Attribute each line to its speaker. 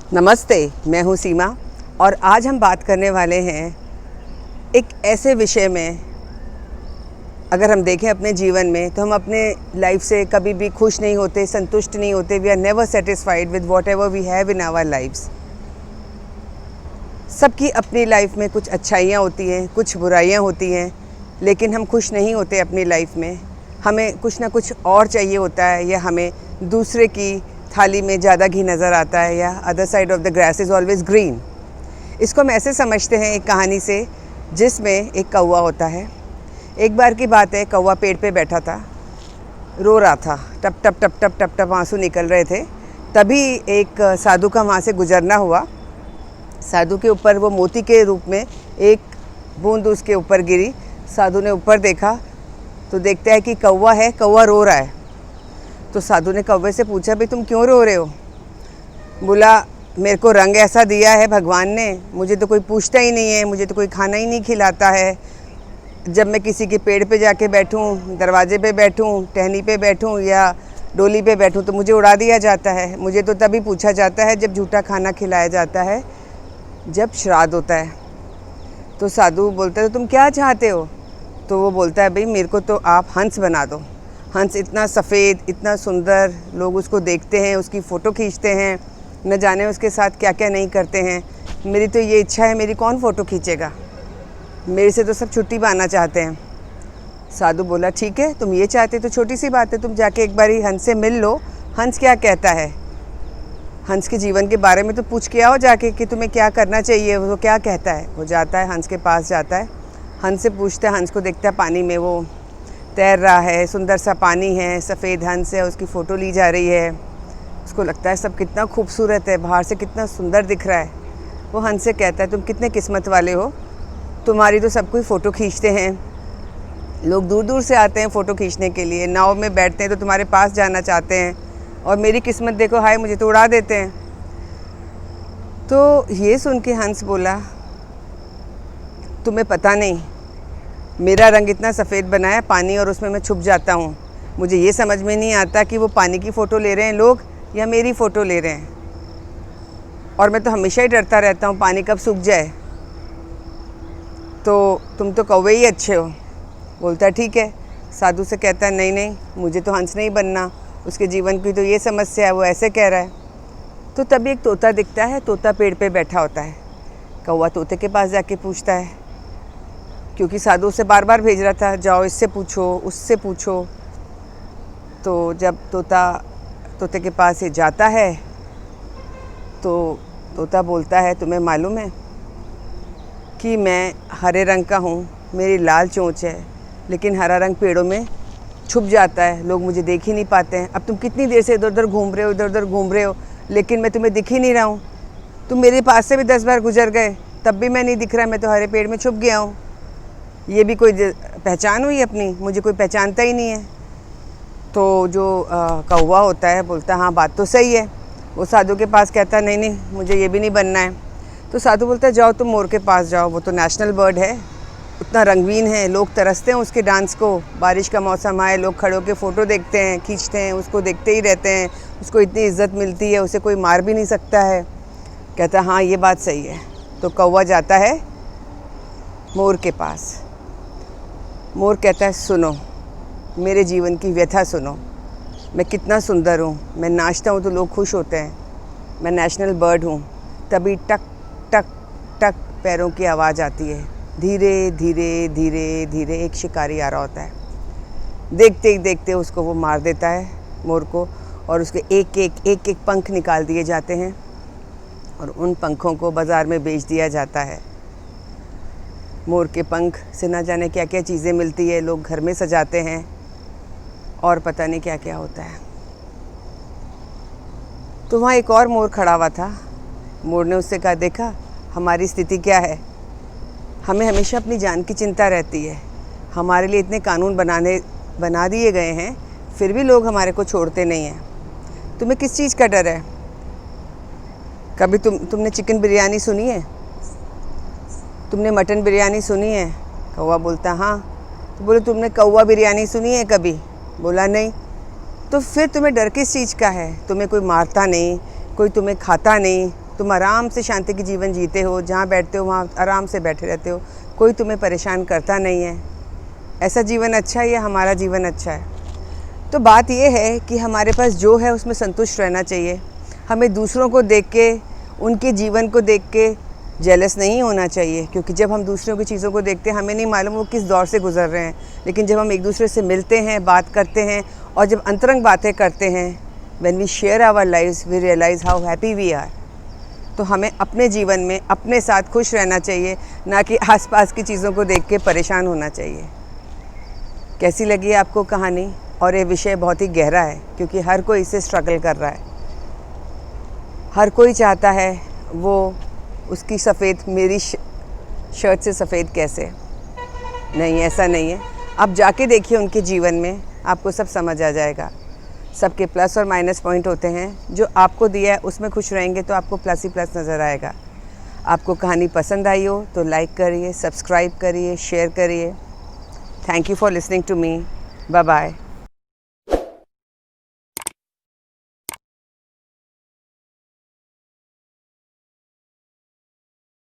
Speaker 1: नमस्ते, मैं हूँ सीमा और आज हम बात करने वाले हैं एक ऐसे विषय में। अगर हम देखें अपने जीवन में तो हम अपने लाइफ से कभी भी खुश नहीं होते, संतुष्ट नहीं होते। We are never satisfied with whatever we have in our lifes. सबकी अपनी लाइफ में कुछ अच्छाइयाँ होती हैं, कुछ बुराइयाँ होती हैं, लेकिन हम खुश नहीं होते अपनी लाइफ में। हमें कुछ ना कुछ और चाहिए होता है, या हमें दूसरे की थाली में ज़्यादा घी नज़र आता है, या other side of the grass is always green. इसको हम ऐसे समझते हैं एक कहानी से, जिसमें एक कौवा होता है। एक बार की बात है, कौवा पेड़ पे बैठा था, रो रहा था, टप टप टप टप टप टप आंसू निकल रहे थे। तभी एक साधु का वहाँ से गुजरना हुआ। साधु के ऊपर वो मोती के रूप में एक बूंद उसके ऊपर गिरी। साधु ने ऊपर देखा तो देखता है कि कौवा है, कौवा रो रहा है। तो साधु ने कौवे से पूछा, भाई तुम क्यों रो रहे हो? बोला, मेरे को रंग ऐसा दिया है भगवान ने, मुझे तो कोई पूछता ही नहीं है, मुझे तो कोई खाना ही नहीं खिलाता है। जब मैं किसी के पेड़ पे जाके बैठूं, दरवाजे पे बैठूं, टहनी पे बैठूं या डोली पे बैठूं तो मुझे उड़ा दिया जाता है। मुझे तो तभी पूछा जाता है जब झूठा खाना खिलाया जाता है, जब श्राद्ध होता है। तो साधु बोलता है, तो तुम क्या चाहते हो? तो वो बोलता है, भाई मेरे को तो आप हंस बना दो। हंस इतना सफ़ेद, इतना सुंदर, लोग उसको देखते हैं, उसकी फ़ोटो खींचते हैं, न जाने उसके साथ क्या क्या नहीं करते हैं। मेरी तो ये इच्छा है, मेरी कौन फ़ोटो खींचेगा? मेरे से तो सब छुट्टी पाना चाहते हैं। साधु बोला, ठीक है, तुम ये चाहते तो छोटी सी बात है, तुम जाके एक बारी हंस से मिल लो। हंस क्या कहता है, हंस के जीवन के बारे में तो पूछ के आओ जाके कि तुम्हें क्या करना चाहिए। वो क्या कहता है? वो जाता है, हंस के पास जाता है, हंस से पूछता है। हंस को देखता है पानी में वो तैर रहा है, सुंदर सा पानी है, सफ़ेद हंस है, उसकी फ़ोटो ली जा रही है। उसको लगता है सब कितना खूबसूरत है, बाहर से कितना सुंदर दिख रहा है। वो हंस से कहता है, तुम कितने किस्मत वाले हो, तुम्हारी तो सब कोई फ़ोटो खींचते हैं। लोग दूर दूर से आते हैं फ़ोटो खींचने के लिए, नाव में बैठते हैं तो तुम्हारे पास जाना चाहते हैं, और मेरी किस्मत देखो, हाय मुझे तो उड़ा देते हैं। तो ये सुन के हंस बोला, तुम्हें पता नहीं, मेरा रंग इतना सफ़ेद बना है पानी, और उसमें मैं छुप जाता हूँ। मुझे ये समझ में नहीं आता कि वो पानी की फ़ोटो ले रहे हैं लोग या मेरी फ़ोटो ले रहे हैं, और मैं तो हमेशा ही डरता रहता हूँ पानी कब सूख जाए। तो तुम तो कौवे ही अच्छे हो। बोलता है, ठीक है। साधु से कहता है, नहीं नहीं, मुझे तो हंस नहीं बनना, उसके जीवन की तो ये समस्या है, वो ऐसे कह रहा है। तो तभी एक तोता दिखता है, तोता पेड़ पे बैठा होता है। कौवा तोते के पास जाके पूछता है, क्योंकि साधु उसे बार बार भेज रहा था, जाओ इससे पूछो, उससे पूछो। तो जब तोते के पास ये जाता है तो तोता बोलता है, तुम्हें मालूम है कि मैं हरे रंग का हूँ, मेरी लाल चोंच है, लेकिन हरा रंग पेड़ों में छुप जाता है, लोग मुझे देख ही नहीं पाते हैं। अब तुम कितनी देर से इधर उधर घूम रहे हो, इधर उधर घूम रहे हो, लेकिन मैं तुम्हें दिख ही नहीं रहा हूँ। तुम मेरे पास से भी 10 बार गुजर गए, तब भी मैं नहीं दिख रहा, मैं तो हरे पेड़ में छुप गया हूँ। ये भी कोई पहचान हुई अपनी? मुझे कोई पहचानता ही नहीं है। तो जो कौवा होता है बोलता है, हाँ बात तो सही है। वो साधु के पास कहता है, नहीं नहीं, मुझे ये भी नहीं बनना है। तो साधु बोलता है, जाओ तुम मोर के पास जाओ, वो तो नेशनल बर्ड है, उतना रंगीन है, लोग तरसते हैं उसके डांस को। बारिश का मौसम आए, लोग खड़े होकर फ़ोटो देखते हैं, खींचते हैं, उसको देखते ही रहते हैं, उसको इतनी इज्जत मिलती है, उसे कोई मार भी नहीं सकता है। कहता है, हाँ ये बात सही है। तो कौवा जाता है मोर के पास। मोर कहता है, सुनो, मेरे जीवन की व्यथा सुनो, मैं कितना सुंदर हूँ, मैं नाचता हूँ तो लोग खुश होते हैं, मैं नेशनल बर्ड हूँ। तभी टक टक टक पैरों की आवाज़ आती है। धीरे धीरे धीरे धीरे एक शिकारी आ रहा होता है। देखते ही देखते उसको वो मार देता है, मोर को, और उसके एक एक पंख निकाल दिए जाते हैं, और उन पंखों को बाज़ार में बेच दिया जाता है। मोर के पंख से ना जाने क्या क्या चीज़ें मिलती है, लोग घर में सजाते हैं, और पता नहीं क्या क्या होता है। तो वहाँ एक और मोर खड़ा हुआ था। मोर ने उससे कहा, देखा हमारी स्थिति क्या है, हमें हमेशा अपनी जान की चिंता रहती है, हमारे लिए इतने कानून बना दिए गए हैं, फिर भी लोग हमारे को छोड़ते नहीं हैं। तुम्हें किस चीज़ का डर है? कभी तुमने चिकन बिरयानी सुनी है? तुमने मटन बिरयानी सुनी है? कौवा बोलता, हाँ। तो बोले, तुमने कौवा बिरयानी सुनी है कभी? बोला, नहीं। तो फिर तुम्हें डर किस चीज़ का है? तुम्हें कोई मारता नहीं, कोई तुम्हें खाता नहीं, तुम आराम से शांति की जीवन जीते हो, जहाँ बैठते हो वहाँ आराम से बैठे रहते हो, कोई तुम्हें परेशान करता नहीं है। ऐसा जीवन अच्छा है या हमारा जीवन अच्छा है? तो बात यह है कि हमारे पास जो है उसमें संतुष्ट रहना चाहिए। हमें दूसरों को देख के, उनके जीवन को देख के जेलस नहीं होना चाहिए, क्योंकि जब हम दूसरों की चीज़ों को देखते हैं हमें नहीं मालूम वो किस दौर से गुजर रहे हैं। लेकिन जब हम एक दूसरे से मिलते हैं, बात करते हैं और जब अंतरंग बातें करते हैं, when we share our lives we realise how happy we are. तो हमें अपने जीवन में अपने साथ खुश रहना चाहिए, ना कि आसपास की चीज़ों को देख के परेशान होना चाहिए। कैसी लगी आपको कहानी? और ये विषय बहुत ही गहरा है, क्योंकि हर कोई इससे स्ट्रगल कर रहा है। हर कोई चाहता है वो उसकी सफ़ेद मेरी शर्ट से सफ़ेद कैसे। नहीं, ऐसा नहीं है। आप जाके देखिए उनके जीवन में, आपको सब समझ आ जाएगा। सबके प्लस और माइनस पॉइंट होते हैं। जो आपको दिया है उसमें खुश रहेंगे तो आपको प्लस ही प्लस नज़र आएगा। आपको कहानी पसंद आई हो तो लाइक करिए, सब्सक्राइब करिए, शेयर करिए। Thank you for listening to me. Bye bye.